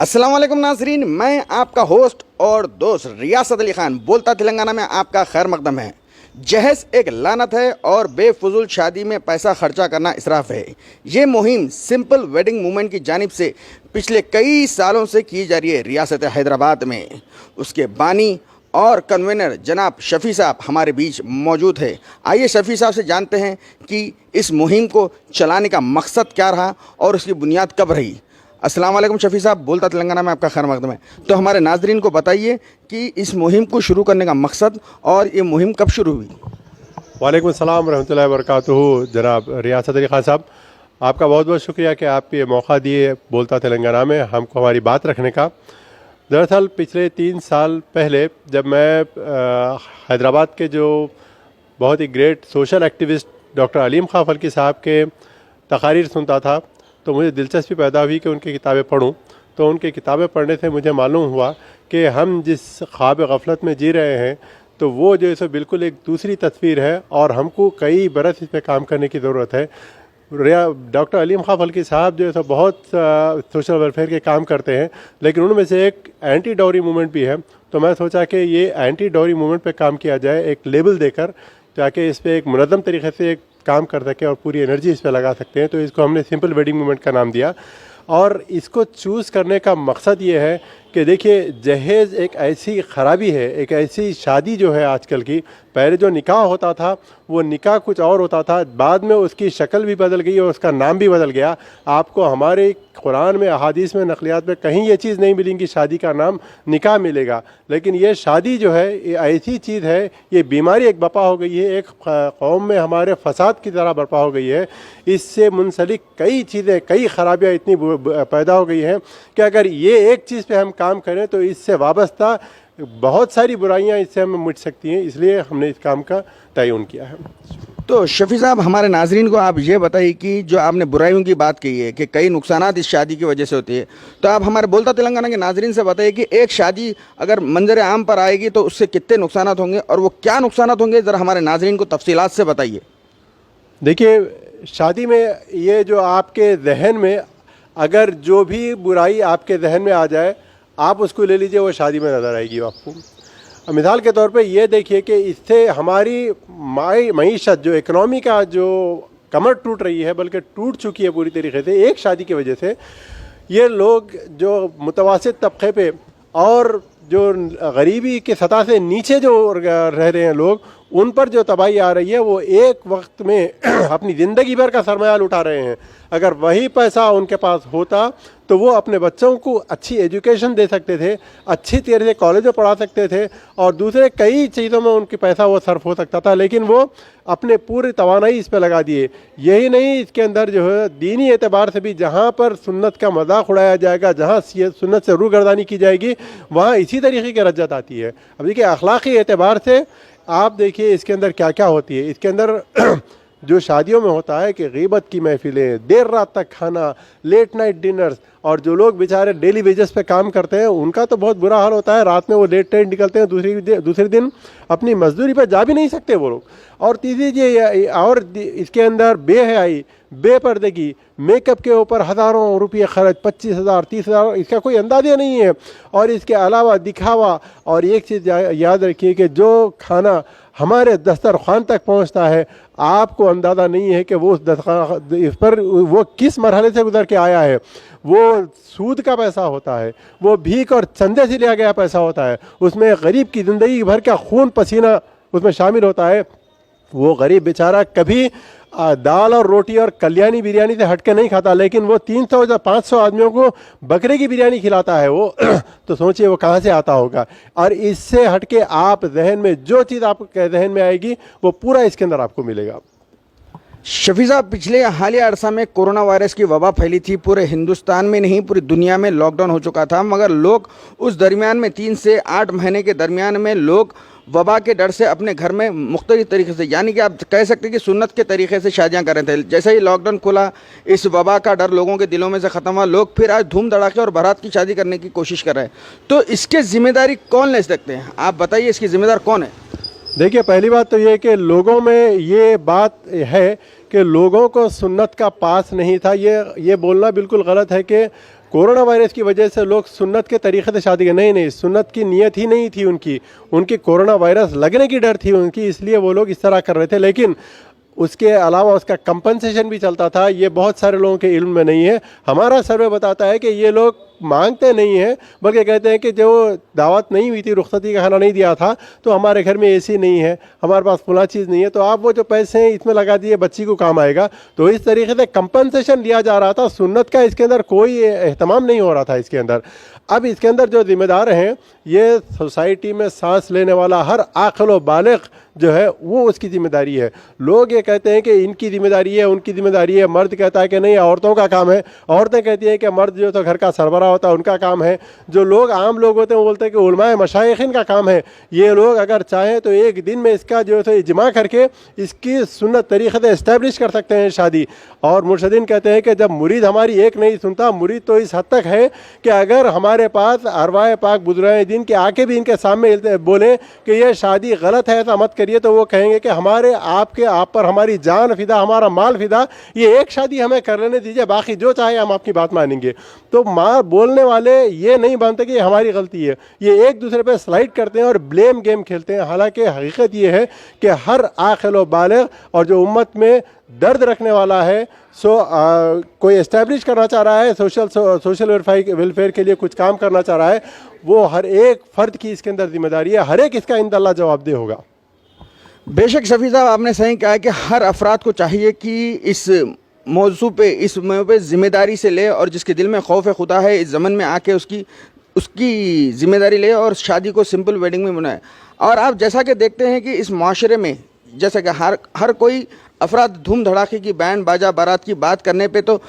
السلام علیکم ناظرین، میں آپ کا ہوسٹ اور دوست ریاست علی خان بولتا تلنگانہ میں آپ کا خیر مقدم ہے۔ جہیز ایک لعنت ہے اور بے فضول شادی میں پیسہ خرچہ کرنا اسراف ہے۔ یہ مہم سمپل ویڈنگ موومنٹ کی جانب سے پچھلے کئی سالوں سے کی جا رہی ہے ریاست حیدرآباد میں۔ اس کے بانی اور کنوینر جناب شفیع صاحب ہمارے بیچ موجود ہے۔ آئیے شفیع صاحب سے جانتے ہیں کہ اس مہم کو چلانے کا مقصد کیا رہا اور اس کی بنیاد کب رہی۔ السلام علیکم شفیع صاحب، بولتا تلنگانہ میں آپ کا خیر مقدم ہے۔ تو ہمارے ناظرین کو بتائیے کہ اس مہم کو شروع کرنے کا مقصد اور یہ مہم کب شروع ہوئی۔ وعلیکم السلام ورحمۃ اللہ وبرکاتہ۔ جناب ریاست علی خان صاحب، آپ کا بہت بہت شکریہ کہ آپ یہ موقع دیے بولتا تلنگانہ میں ہم کو ہماری بات رکھنے کا۔ دراصل پچھلے 3 سال پہلے جب میں حیدرآباد کے جو بہت ہی great social activist doctor Aleem Khan Falaki صاحب کے تقاریر سنتا تھا تو مجھے دلچسپی پیدا ہوئی کہ ان کی کتابیں پڑھوں۔ تو ان کی کتابیں پڑھنے سے مجھے معلوم ہوا کہ ہم جس خواب غفلت میں جی رہے ہیں تو وہ جو ہے سو بالکل ایک دوسری تصویر ہے اور ہم کو کئی برس اس پہ کام کرنے کی ضرورت ہے۔ ڈاکٹر علیم خان فلکی صاحب جو ہے سو بہت سوشل ویلفیئر کے کام کرتے ہیں، لیکن ان میں سے ایک اینٹی ڈاوری موومنٹ بھی ہے۔ تو میں سوچا کہ یہ اینٹی ڈاوری موومنٹ پہ کام کیا جائے ایک لیبل دے کر، تاکہ اس پہ ایک منظم طریقے سے ایک کام کر سکیں اور پوری انرجی اس پہ لگا سکتے ہیں۔ تو اس کو ہم نے سمپل ویڈنگ موومنٹ کا نام دیا، اور اس کو چوز کرنے کا مقصد یہ ہے کہ دیکھیے جہیز ایک ایسی خرابی ہے، ایک ایسی شادی جو ہے آج کل کی، پہلے جو نکاح ہوتا تھا وہ نکاح کچھ اور ہوتا تھا، بعد میں اس کی شکل بھی بدل گئی اور اس کا نام بھی بدل گیا۔ آپ کو ہمارے قرآن میں، احادیث میں، نقلیات میں کہیں یہ چیز نہیں ملیں گی شادی کا نام نکاح ملے گا، لیکن یہ شادی جو ہے یہ ایسی چیز ہے، یہ بیماری ایک بپا ہو گئی ہے، ایک قوم میں ہمارے فساد کی طرح برپا ہو گئی ہے۔ اس سے منسلک کئی چیزیں، کئی خرابیاں اتنی پیدا ہو گئی ہیں کہ اگر یہ ایک چیز پہ ہم کام کریں تو اس سے وابستہ بہت ساری برائیاں اس سے ہمیں مٹ سکتی ہیں، اس لیے ہم نے اس کام کا تعین کیا ہے۔ تو شفیع صاحب، ہمارے ناظرین کو آپ یہ بتائیے کہ جو آپ نے برائیوں کی بات کی ہے کہ کئی نقصانات اس شادی کی وجہ سے ہوتی ہے، تو آپ ہمارے بولتا تلنگانہ کے ناظرین سے بتائیے کہ ایک شادی اگر منظر عام پر آئے گی تو اس سے کتنے نقصانات ہوں گے اور وہ کیا نقصانات ہوں گے، ذرا ہمارے ناظرین کو تفصیلات سے بتائیے۔ دیکھیے شادی میں یہ جو آپ کے ذہن میں اگر جو بھی برائی آپ کے ذہن میں آ جائے آپ اس کو لے لیجئے، وہ شادی میں نظر آئے گی آپ کو۔ مثال کے طور پہ یہ دیکھیے کہ اس سے ہماری معیشت، جو اکنامی کا جو کمر ٹوٹ رہی ہے، بلکہ ٹوٹ چکی ہے پوری طریقے سے ایک شادی کی وجہ سے۔ یہ لوگ جو متوسط طبقے پہ اور جو غریبی کے سطح سے نیچے جو رہ رہے ہیں لوگ، ان پر جو تباہی آ رہی ہے وہ ایک وقت میں اپنی زندگی بھر کا سرمایہ اٹھا رہے ہیں۔ اگر وہی پیسہ ان کے پاس ہوتا تو وہ اپنے بچوں کو اچھی ایجوکیشن دے سکتے تھے، اچھی طرح سے کالج میں پڑھا سکتے تھے اور دوسرے کئی چیزوں میں ان کی پیسہ وہ صرف ہو سکتا تھا، لیکن وہ اپنے پوری توانائی اس پہ لگا دیے۔ یہی نہیں، اس کے اندر جو ہے دینی اعتبار سے بھی جہاں پر سنت کا مذاق اڑایا جائے گا، جہاں سنت سے روگردانی کی جائے گی، وہاں اسی طریقے کی رجعت آتی ہے۔ اب دیکھیے اخلاقی اعتبار سے آپ دیکھیے اس کے اندر کیا کیا ہوتی ہے۔ اس کے اندر جو شادیوں میں ہوتا ہے کہ غیبت کی محفلیں، دیر رات تک کھانا، لیٹ نائٹ ڈنرز، اور جو لوگ بیچارے ڈیلی ویجز پہ کام کرتے ہیں ان کا تو بہت برا حال ہوتا ہے۔ رات میں وہ لیٹ نائٹ نکلتے ہیں، دوسرے دن اپنی مزدوری پہ جا بھی نہیں سکتے وہ لوگ۔ اور تیسری اور اس کے اندر بے حیائی، بے پردگی، میک اپ کے اوپر ہزاروں روپئے خرچ، 25,000 30,000، اس کا کوئی اندازہ نہیں ہے۔ اور اس کے علاوہ دکھاوا۔ اور ایک چیز یاد رکھیے کہ جو کھانا ہمارے دسترخوان تک پہنچتا ہے، آپ کو اندازہ نہیں ہے کہ وہ اس پر وہ کس مرحلے سے گزر کے آیا ہے۔ وہ سود کا پیسہ ہوتا ہے، وہ بھیک اور چندے سے لیا گیا پیسہ ہوتا ہے، اس میں غریب کی زندگی بھر کا خون پسینہ اس میں شامل ہوتا ہے۔ وہ غریب بیچارہ کبھی دال اور روٹی اور کلیانی بریانی سے ہٹ کے نہیں کھاتا، لیکن وہ 300 یا 500 آدمیوں کو بکرے کی بریانی کھلاتا ہے وہ تو سوچئے وہ کہاں سے آتا ہوگا۔ اور اس سے ہٹ کے آپ ذہن میں جو چیز آپ کے ذہن میں آئے گی وہ پورا اس کے اندر آپ کو ملے گا۔ شفیع صاحب، پچھلے حالیہ عرصہ میں کورونا وائرس کی وبا پھیلی تھی، پورے ہندوستان میں نہیں پوری دنیا میں لاک ڈاؤن ہو چکا تھا، مگر لوگ اس درمیان میں 3 سے 8 مہینے کے درمیان میں لوگ وبا کے ڈر سے اپنے گھر میں مختلف طریقے سے، یعنی کہ آپ کہہ سکتے ہیں کہ سنت کے طریقے سے شادیاں کر رہے تھے۔ جیسے ہی لاک ڈاؤن کھلا، اس وبا کا ڈر لوگوں کے دلوں میں سے ختم ہوا، لوگ پھر آج دھوم دھڑاکے اور بارات کی شادی کرنے کی کوشش کر رہے ہیں۔ تو اس کے ذمہ داری کون لے سکتے ہیں؟ آپ بتائیے، اس کی ذمہ دار کون ہے؟ دیکھیے پہلی بات تو یہ کہ لوگوں میں یہ بات ہے کہ لوگوں کو سنت کا پاس نہیں تھا۔ یہ بولنا بالکل غلط ہے کہ कोरोना वायरस की वजह से लोग सुन्नत के तरीक़े से शादी के नहीं, सुन्नत की नीयत ही नहीं थी उनकी कोरोना वायरस लगने की डर थी उनकी, इसलिए वो लोग इस तरह कर रहे थे। लेकिन उसके अलावा उसका कंपनसेशन भी चलता था, ये बहुत सारे लोगों के इल्म में नहीं है। हमारा सर्वे बताता है कि ये लोग मांगते नहीं हैं, बल्कि कहते हैं कि जो दावत नहीं हुई थी, रुखसती का खाना नहीं दिया था, तो हमारे घर में एसी नहीं है, हमारे पास फला चीज़ नहीं है, तो आप वो जो पैसे हैं इसमें लगा दिए, बच्ची को काम आएगा। तो इस तरीके से कंपनसेशन दिया जा रहा था, सुन्नत का इसके अंदर कोई एहतमाम नहीं हो रहा था इसके अंदर। अब इसके अंदर जो जिम्मेदार हैं, ये सोसाइटी में सांस लेने वाला हर आक़िल व बालिग़ जो है वो उसकी ज़िम्मेदारी है। लोग ये कहते हैं कि इनकी ज़िम्मेदारी है, उनकी ज़िम्मेदारी है, मर्द कहता है कि नहीं औरतों का काम है, औरतें कहती हैं कि मर्द जो तो घर का सरबराह होता है उनका काम है। जो लोग आम लोग होते हैं वो बोलते हैं कि उलमाए मशाइखिन का काम है। ये लोग अगर चाहें तो एक दिन में इसका जो है इजमा करके इसकी सुन्नत तरीक़े से इस्टेब्लिश कर सकते हैं शादी। और मुर्शदीन कहते हैं कि जब मुरीद हमारी एक नहीं सुनता, मुरीद तो इस हद तक है कि अगर हमारे पास अरवाए पाक बुजुर्गाए दिन के आके भी इनके सामने बोलें कि ये शादी गलत है, ऐसा मत करिए, तो वो कहेंगे कि हमारे आप पर हमारी जान फिदा, हमारा माल फिदा, ये एक शादी हमें कर लेने दीजिए, बाकी जो चाहे हम आपकी बात मानेंगे। तो बोलने वाले ये नहीं मानते कि ये हमारी गलती है, ये एक दूसरे पे स्लाइड करते हैं और ब्लेम गेम खेलते हैं। हालांकि हकीकत ये है कि हर आक़िल व बालिग़ और जो उम्मत में दर्द रखने वाला है, कोई एस्टैब्लिश करना चाह रहा है, सोशल वेलफेयर के लिए कुछ काम करना चाह रहा है, वो हर एक फ़र्द की इसके अंदर जिम्मेदारी है, हर एक इसका इंशाअल्लाह जवाबदेह होगा। बेशक शफी साहब, आपने सही कहा कि हर अफराद को चाहिए कि इस मौजू पे ज़िम्मेदारी से ले, और जिसके दिल में खौफ खुदा है इस ज़मन में आके उसकी ज़िम्मेदारी ले और शादी को सिंपल वेडिंग में मनाए। और आप जैसा कि देखते हैं कि इस माशरे में जैसा कि हर कोई अफराद धूम धड़ाके की बैंड बाजा बारात की बात करने पे तो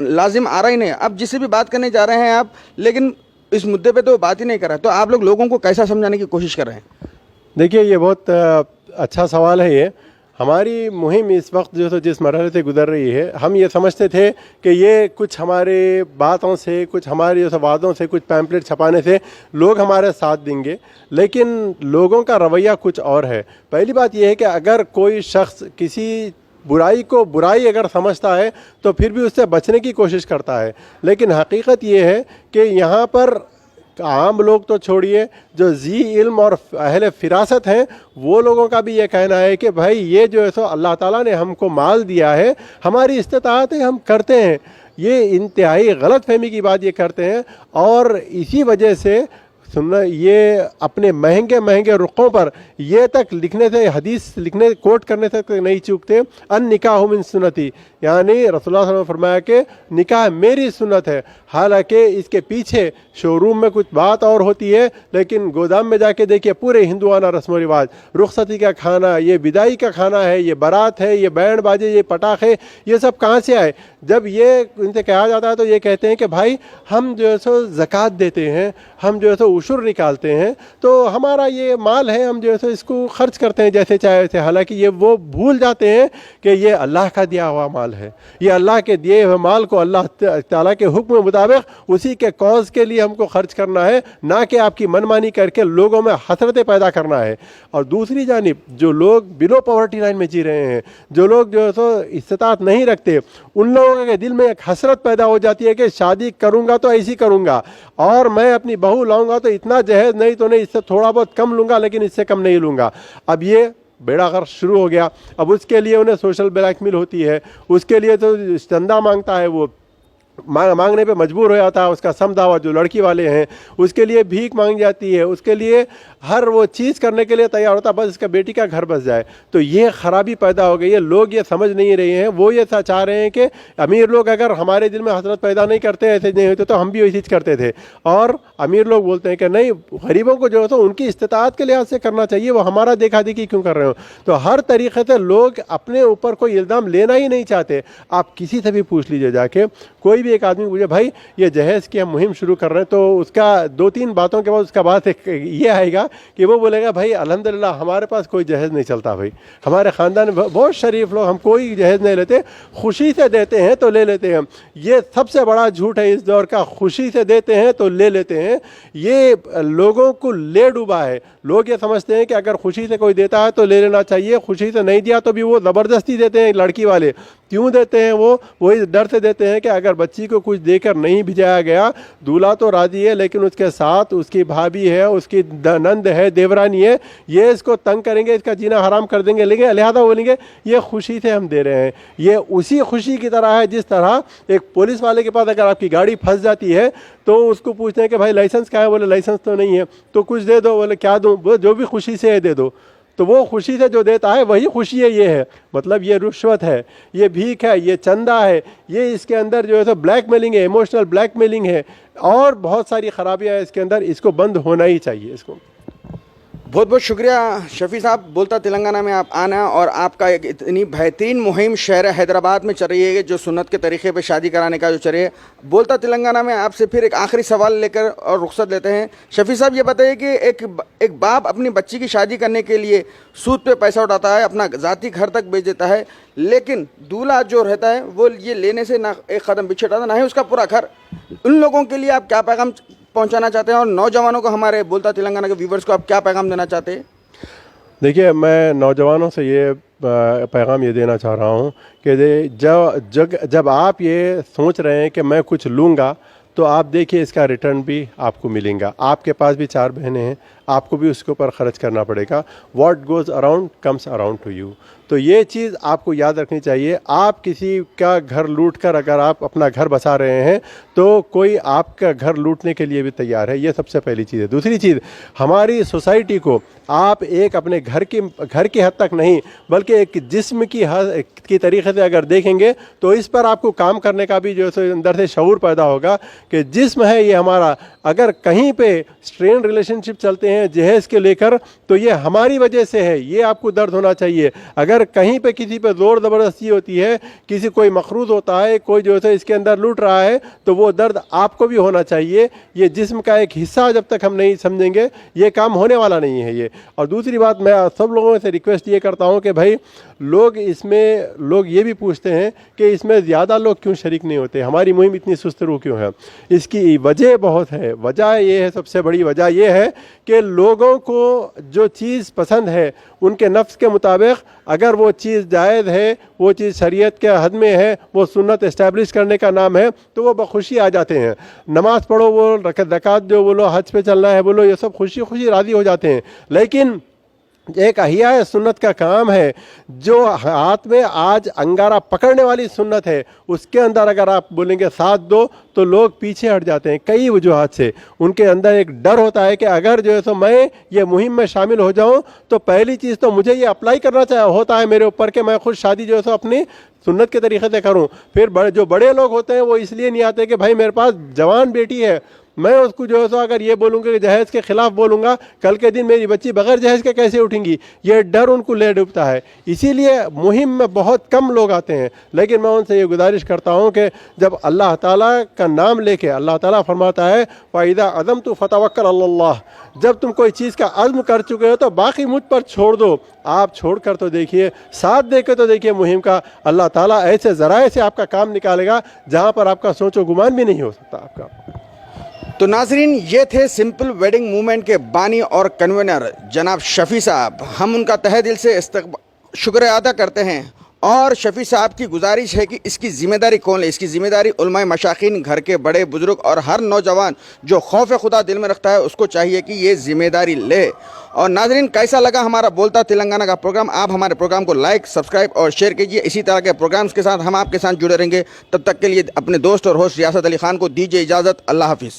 लाजिम आ रहा ही नहीं। अब जिससे भी बात करने जा रहे हैं आप, लेकिन इस मुद्दे पे तो बात ही नहीं कर रहे, तो आप लोगों को कैसा समझाने की कोशिश कर रहे हैं? देखिए, ये बहुत अच्छा सवाल है। ये हमारी मुहिम इस वक्त जो तो जिस मरहले से गुजर रही है, हम ये समझते थे कि ये कुछ हमारे बातों से, कुछ हमारे वादों से, कुछ पैम्पलेट छपाने से लोग हमारे साथ देंगे, लेकिन लोगों का रवैया कुछ और है। पहली बात यह है कि अगर कोई शख्स किसी बुराई को बुराई अगर समझता है तो फिर भी उससे बचने की कोशिश करता है, लेकिन हकीकत ये है कि यहाँ पर आम लोग तो छोड़िए, जो जी इल्म और अहले फिरासत हैं, वो लोगों का भी ये कहना है कि भाई ये जो है सो अल्लाह ताला ने हमको माल दिया है, हमारी इस्तिताअत है, हम करते हैं। ये इंतहाई गलत फहमी की बात ये करते हैं, और इसी वजह से सुनना, ये अपने महंगे महंगे रुखों पर ये तक लिखने से, हदीस लिखने कोट करने से नहीं चूकते, अन निकाह मिन सुन्नती, यानी रसूलुल्लाह सल्लल्लाहु अलैहि वसल्लम फरमाया कि निकाह मेरी सुन्नत है। हालांकि इसके पीछे शोरूम में कुछ बात और होती है, लेकिन गोदाम में जाके देखिए पूरे हिंदुआना रस्म रिवाज, रुखसती का खाना, ये विदाई का खाना है, ये बारात है, ये बैंड बाजे, ये पटाखे, ये सब कहाँ से आए? जब ये इनसे कहा जाता है तो ये कहते हैं कि भाई हम जो है सो ज़कात देते हैं, हम जो है सो उशुर निकालते हैं, तो हमारा ये माल है, हम जो है सो इसको खर्च करते हैं जैसे चाहे वैसे। हालांकि ये वो भूल जाते हैं कि ये अल्लाह का दिया हुआ माल है, ये अल्लाह के दिए हुए माल को अल्लाह ताला के हुक्म के मुताबिक उसी के कौज के लिए हमको खर्च करना है, ना कि आपकी मनमानी करके लोगों में हसरतें पैदा करना है। और दूसरी जानिब जो लोग बिलो पॉवर्टी लाइन में जी रहे हैं, जो लोग जो है सो इस्तिताअत नहीं रखते, उन लोगों के दिल में एक हसरत पैदा हो जाती है कि शादी करूँगा तो ऐसी करूँगा, और मैं अपनी बहू लाऊंगा तो इतना जहेज नहीं तो नहीं, इससे थोड़ा बहुत कम लूँगा, लेकिन इससे कम नहीं लूँगा। अब ये बेड़ा गर्क शुरू हो गया। अब उसके लिए उन्हें सोशल ब्लैकमेल होती है, उसके लिए तो चंदा मांगता है, वो मांगने पे मजबूर हो जाता है, उसका समदावा जो लड़की वाले हैं उसके लिए भीख मांगी जाती है, उसके लिए हर वो चीज़ करने के लिए तैयार होता है, बस इसका बेटी का घर बस जाए। तो ये ख़राबी पैदा हो गई है, लोग ये समझ नहीं रहे हैं। वो ये चाह रहे हैं कि अमीर लोग अगर हमारे दिल में हसरत पैदा नहीं करते, ऐसे नहीं होते, तो हम भी वही चीज़ करते थे। और अमीर लोग बोलते हैं कि नहीं, गरीबों को जो है तो उनकी इस्तिताअत के लिहाज से करना चाहिए, वो हमारा देखा देखी क्यों कर रहे हो। तो हर तरीक़े से लोग अपने ऊपर कोई इल्ज़ाम लेना ही नहीं चाहते। आप किसी से भी पूछ लीजिए जाके, कोई भी एक आदमी पूछे भाई ये जहेज़ की हम मुहिम शुरू कर रहे हैं, तो उसका 2-3 बातों के बाद उसका बात एक ये आएगा कि वो बोलेगा भाई अल्हम्दुलिल्लाह हमारे पास कोई जहेज़ नहीं चलता, भाई हमारे ख़ानदान में बहुत शरीफ लोग, हम कोई जहेज़ नहीं लेते, खुशी से देते हैं तो ले लेते हैं। ये सबसे बड़ा झूठ है इस दौर का, खुशी से देते हैं तो ले लेते हैं। ये लोगों को ले डूबा है। लोग ये समझते हैं कि अगर खुशी से कोई देता है तो ले लेना चाहिए, खुशी से नहीं दिया तो भी वो ज़बरदस्ती देते हैं लड़की वाले। क्यों देते हैं? वो इस डर से देते हैं कि अगर बच्ची को कुछ देकर नहीं भिजाया गया, दूल्हा तो राजी है लेकिन उसके साथ उसकी भाभी है, उसकी नंद है, देवरानी है, ये इसको तंग करेंगे, इसका जीना हराम कर देंगे, लेकिन लिहाजा बोलेंगे ये खुशी से हम दे रहे हैं। ये उसी खुशी की तरह है जिस तरह एक पुलिस वाले के पास अगर आपकी गाड़ी फंस जाती है तो उसको पूछते हैं कि भाई लाइसेंस क्या है, बोले लाइसेंस तो नहीं है, तो कुछ दे दो, बोले क्या दूं, बोले जो भी खुशी से है दे दो। तो वो खुशी से जो देता है वही खुशी है। ये है मतलब ये रुश्वत है, ये भीख है, ये चंदा है, ये इसके अंदर जो है तो ब्लैकमेलिंग है, इमोशनल ब्लैकमेलिंग है और बहुत सारी खराबियां है इसके अंदर। इसको बंद होना ही चाहिए इसको। बहुत बहुत शुक्रिया शफी साहब, बोलता तेलंगाना में आप आना और आपका एक इतनी बेहतरीन मुहिम शहर हैदराबाद में चल रही है जो सुन्नत के तरीके पे शादी कराने का जो चल रही है। बोलता तेलंगाना में आपसे फिर एक आखिरी सवाल लेकर और रुख्सत लेते हैं। शफी साहब ये बताइए कि एक बाप अपनी बच्ची की शादी करने के लिए सूद पे पैसा उठाता है, अपना ज़ाती घर तक बेच देता है, लेकिन दूल्हा जो रहता है वो ये लेने से ना एक कदम पीछे हटाता ना ही उसका पूरा घर। उन लोगों के लिए आप क्या पैगाम पहुंचाना चाहते हैं और नौजवानों को, हमारे बोलता तेलंगाना के व्यूवर्स को आप क्या पैगाम देना चाहते हैं? देखिए, मैं नौजवानों से ये पैगाम ये देना चाह रहा हूँ कि जब आप ये सोच रहे हैं कि मैं कुछ लूँगा तो आप देखिए इसका रिटर्न भी आपको मिलेगा। आपके पास भी 4 बहनें हैं, आपको भी उसके ऊपर ख़र्च करना पड़ेगा। What goes around comes around two you. तो ये चीज़ आपको याद रखनी चाहिए। आप किसी का घर लूट कर अगर आप अपना घर बसा रहे हैं तो कोई आपका घर लूटने के लिए भी तैयार है। ये सबसे पहली चीज़ है। दूसरी चीज़, हमारी सोसाइटी को आप एक अपने घर की हद तक नहीं बल्कि एक जिस्म की तरीके से अगर देखेंगे तो इस पर आपको काम करने का भी जो है अंदर से शऊर पैदा होगा कि जिस्म है ये हमारा, अगर कहीं पे स्ट्रेन रिलेशनशिप चलते हैं जहेज़ के लेकर तो ये हमारी वजह से है, ये आपको दर्द होना चाहिए। अगर कहीं पे किसी पे ज़ोर ज़बरदस्ती होती है, कोई मखरूज होता है, कोई जो है इसके अंदर लूट रहा है, तो वो दर्द आपको भी होना चाहिए। ये जिस्म का एक हिस्सा जब तक हम नहीं समझेंगे ये काम होने वाला नहीं है ये। और दूसरी बात, मैं सब लोगों से रिक्वेस्ट ये करता हूँ कि भाई लोग ये भी पूछते हैं कि इसमें ज़्यादा लोग क्यों शरीक नहीं होते, हमारी मुहिम इतनी सुस्त रू क्यों है। इसकी वजह बहुत है। वजह ये है, सबसे बड़ी वजह ये है कि लोगों को जो चीज़ पसंद है उनके नफ्स के मुताबिक, अगर वो चीज़ जायज़ है, वो चीज़ शरीयत के हद में है, वो सुन्नत इस्टेब्लिश करने का नाम है, तो वो बखुशी आ जाते हैं। नमाज़ पढ़ो बोलो, ज़कात जो बोलो, हज पे चलना है बोलो, ये सब खुशी खुशी राज़ी हो जाते हैं। लेकिन एक अहिया सुन्नत का काम है, जो हाथ में आज अंगारा पकड़ने वाली सुन्नत है, उसके अंदर अगर आप बोलेंगे साथ दो तो लोग पीछे हट जाते हैं कई वजूहात से। उनके अंदर एक डर होता है कि अगर जो है सो मैं ये मुहिम में शामिल हो जाऊं तो पहली चीज़ तो मुझे ये अप्लाई करना होता है मेरे ऊपर कि मैं खुद शादी जो है सो अपनी सुन्नत के तरीके से करूं। फिर जो बड़े लोग होते हैं वो इसलिए नहीं आते कि भाई मेरे पास जवान बेटी है, मैं उसको जो है सो अगर ये बोलूँगा कि जहेज़ के ख़िलाफ़ बोलूँगा, कल के दिन मेरी बच्ची बगैर जहेज़ के कैसे उठेंगी, ये डर उनको ले डूबता है। इसीलिए मुहिम में बहुत कम लोग आते हैं। लेकिन मैं उनसे ये गुजारिश करता हूँ कि जब अल्लाह ताला का नाम लेके, अल्लाह ताला फरमाता है फ़इज़ा अज़म्तु फ़तवक्कल अलल्लाह, जब तुम कोई चीज़ का अज़्म कर चुके हो तो बाकी मुझ पर छोड़ दो। आप छोड़ कर तो देखिए, साथ दे के तो देखिए मुहिम का, अल्लाह ताला ऐसे ज़राए से आपका काम निकालेगा जहाँ पर आपका सोचो गुमान भी नहीं हो सकता आपका। तो नाजरीन, ये थे सिंपल वेडिंग मूवमेंट के बानी और कन्वीनर जनाब शफ़ी साहब। हम उनका तहे दिल से शुक्र अदा करते हैं और शफ़ी साहब की गुजारिश है कि इसकी ज़िम्मेदारी कौन ले। इसकी ज़िम्मेदारी उलमाए मशाकिन, घर के बड़े बुज़ुर्ग और हर नौजवान जो खौफ खुदा दिल में रखता है उसको चाहिए कि ये ज़िम्मेदारी ले। और नाजरीन, कैसा लगा हमारा बोलता तेलंगाना का प्रोग्राम? आप हमारे प्रोग्राम को लाइक, सब्सक्राइब और शेयर कीजिए। इसी तरह के प्रोग्राम्स के साथ हम आपके साथ जुड़े रहेंगे। तब तक के लिए अपने दोस्त और होस्ट रियासत अली ख़ान को दीजिए इजाज़त। अल्लाह हाफिज़।